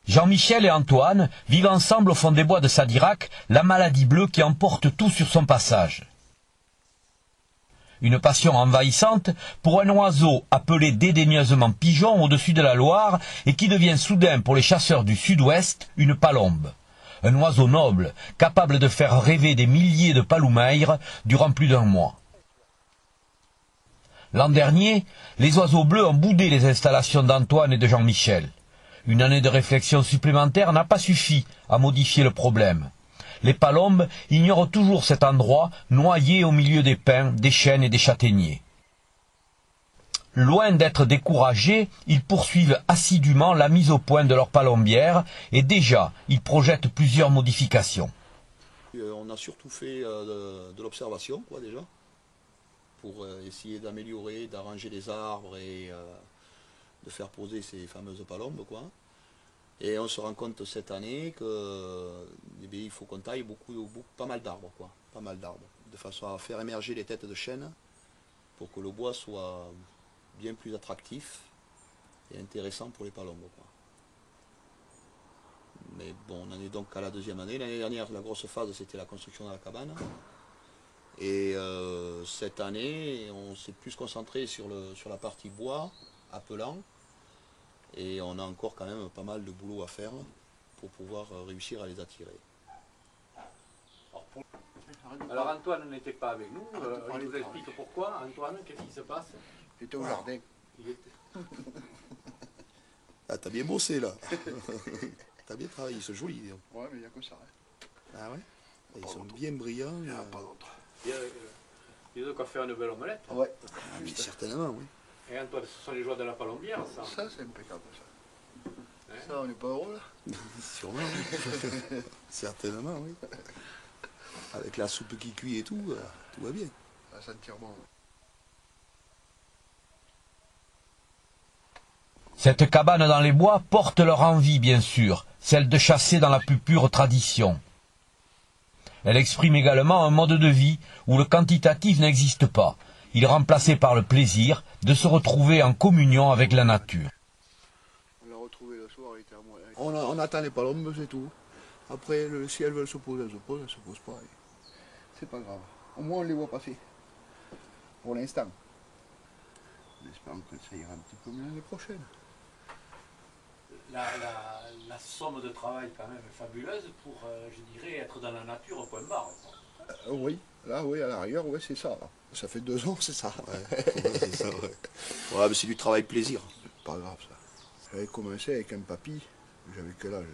Jean-Michel et Antoine vivent ensemble au fond des bois de Sadirac, la maladie bleue qui emporte tout sur son passage. Une passion envahissante pour un oiseau appelé dédaigneusement pigeon au-dessus de la Loire et qui devient soudain pour les chasseurs du sud-ouest une palombe. Un oiseau noble, capable de faire rêver des milliers de paloumèires durant plus d'un mois. L'an dernier, les oiseaux bleus ont boudé les installations d'Antoine et de Jean-Michel. Une année de réflexion supplémentaire n'a pas suffi à modifier le problème. Les palombes ignorent toujours cet endroit noyé au milieu des pins, des chênes et des châtaigniers. Loin d'être découragés, ils poursuivent assidûment la mise au point de leur palombière et déjà, ils projettent plusieurs modifications. On a surtout fait de l'observation, quoi, déjà, pour essayer d'améliorer, d'arranger les arbres et de faire poser ces fameuses palombes, quoi. Et on se rend compte cette année qu'il faut qu'on taille pas mal d'arbres, quoi. Pas mal d'arbres, de façon à faire émerger les têtes de chêne pour que le bois soit bien plus attractif et intéressant pour les palombes, quoi. Mais bon, on en est donc à la deuxième année. L'année dernière, la grosse phase, c'était la construction de la cabane. Et cette année, on s'est plus concentré sur la partie bois, appelant. Et on a encore quand même pas mal de boulot à faire pour pouvoir réussir à les attirer. Alors Antoine n'était pas avec nous, il nous explique pourquoi. Antoine, qu'est-ce qui se passe? Il était au jardin. Ah, t'as bien bossé là. T'as bien travaillé, c'est joli. Ouais, mais il n'y a que ça. Hein. Ah ouais? Ils sont bien brillants. Il n'y en a pas d'autre. Il y a de quoi faire une belle omelette. Ouais. Ah, mais certainement, oui. Et Antoine, ce sont les joies de la palombière, ça. Ça, c'est impeccable, ça. Hein? Ça, on n'est pas heureux, là? Sûrement, oui. Certainement, oui. Avec la soupe qui cuit et tout, tout va bien. Ça va sentir bon. Cette cabane dans les bois porte leur envie, bien sûr, celle de chasser dans la plus pure tradition. Elle exprime également un mode de vie où le quantitatif n'existe pas. Il est remplacé par le plaisir de se retrouver en communion avec la nature. On l'a retrouvé le soir, il était à moi. On attend les palombes, c'est tout. Après, si elles veulent se poser, elles se posent, elles se posent pas. C'est pas grave. Au moins, on les voit passer. Pour l'instant. En espérant que ça ira un petit peu mieux l'année prochaine. La somme de travail quand même est fabuleuse pour, je dirais, être dans la nature au point barre. Oui, là, oui, à l'arrière, oui, c'est ça. Ça fait 2 ans, c'est ça. Ouais, c'est ça, ouais. Ouais, mais c'est du travail plaisir. C'est pas grave, ça. J'avais commencé avec un papy. J'avais quel âge?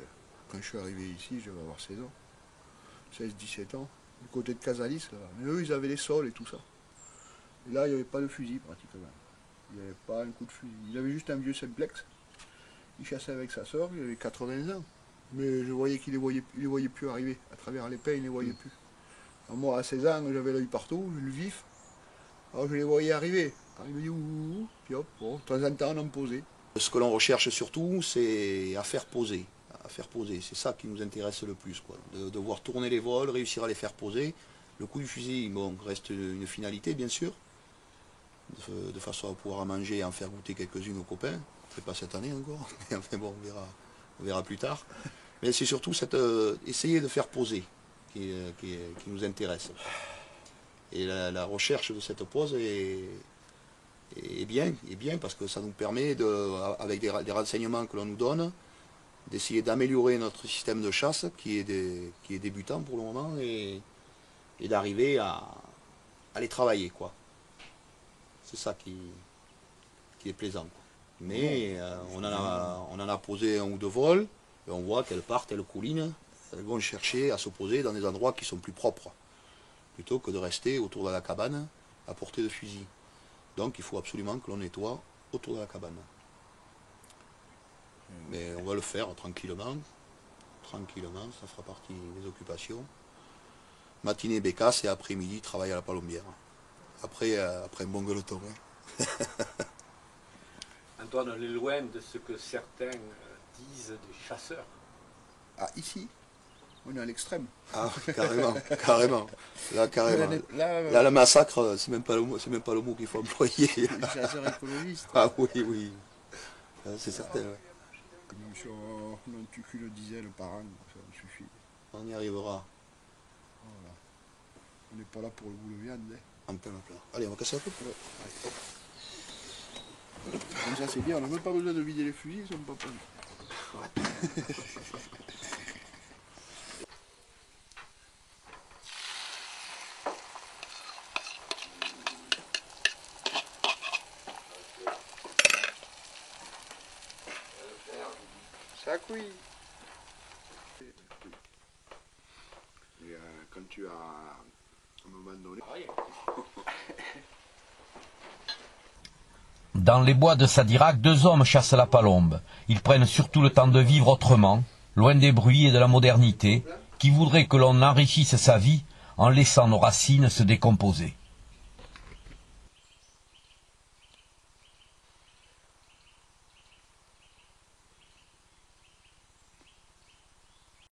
Quand je suis arrivé ici, je devais avoir 16 ans. 16-17 ans. Du côté de Casalis, là. Mais eux, ils avaient les sols et tout ça. Et là, il n'y avait pas de fusil, pratiquement. Il n'y avait pas un coup de fusil. Il avait juste un vieux simplex. Il chassait avec sa soeur, il avait 80 ans. Mais je voyais qu'il les voyait plus arriver. À travers les pins, il ne les voyait plus. Alors moi, à 16 ans, j'avais l'œil partout, le vif. Alors je les voyais arriver. Arriver, ouh, puis hop, bon, de temps en temps, on en posait. Ce que l'on recherche surtout, c'est à faire poser. C'est ça qui nous intéresse le plus, quoi. De voir tourner les vols, réussir à les faire poser. Le coup du fusil, bon, reste une finalité, bien sûr. De façon à pouvoir en manger et en faire goûter quelques-unes aux copains. C'est pas cette année encore, mais enfin bon, on verra plus tard. Mais c'est surtout essayer de faire poser qui nous intéresse. Et la recherche de cette pose est bien parce que ça nous permet, avec des renseignements que l'on nous donne, d'essayer d'améliorer notre système de chasse qui est débutant pour le moment et d'arriver à les travailler, quoi. C'est ça qui est plaisant, quoi. Mais on en a posé un ou deux vols et on voit qu'elles partent, elles coulinent, elles vont chercher à se poser dans des endroits qui sont plus propres plutôt que de rester autour de la cabane à portée de fusil. Donc il faut absolument que l'on nettoie autour de la cabane. Mais on va le faire tranquillement, ça fera partie des occupations. Matinée bécasse et après-midi travail à la palombière. Après un bon gueuleton. Hein. Antoine, on est loin de ce que certains disent des chasseurs. Ah, ici, on est à l'extrême. Ah, carrément. Là, carrément. Là, le massacre, c'est même pas le mot qu'il faut employer. Les chasseurs écologistes. Ah oui. C'est certain, ouais. Même si on n'en tue qu'une dizaine par an, ça me suffit. On y arrivera. Voilà. On n'est pas là pour le bout de viande. Hein. En plein plat. Allez, on va casser un peu. Allez, hop. Comme ça c'est bien, on n'a même pas besoin de vider les fusils, ils sont pas pendus. Ça couille. Et quand tu as à un moment donné. Dans les bois de Sadirac, 2 hommes chassent la palombe. Ils prennent surtout le temps de vivre autrement, loin des bruits et de la modernité, qui voudraient que l'on enrichisse sa vie en laissant nos racines se décomposer.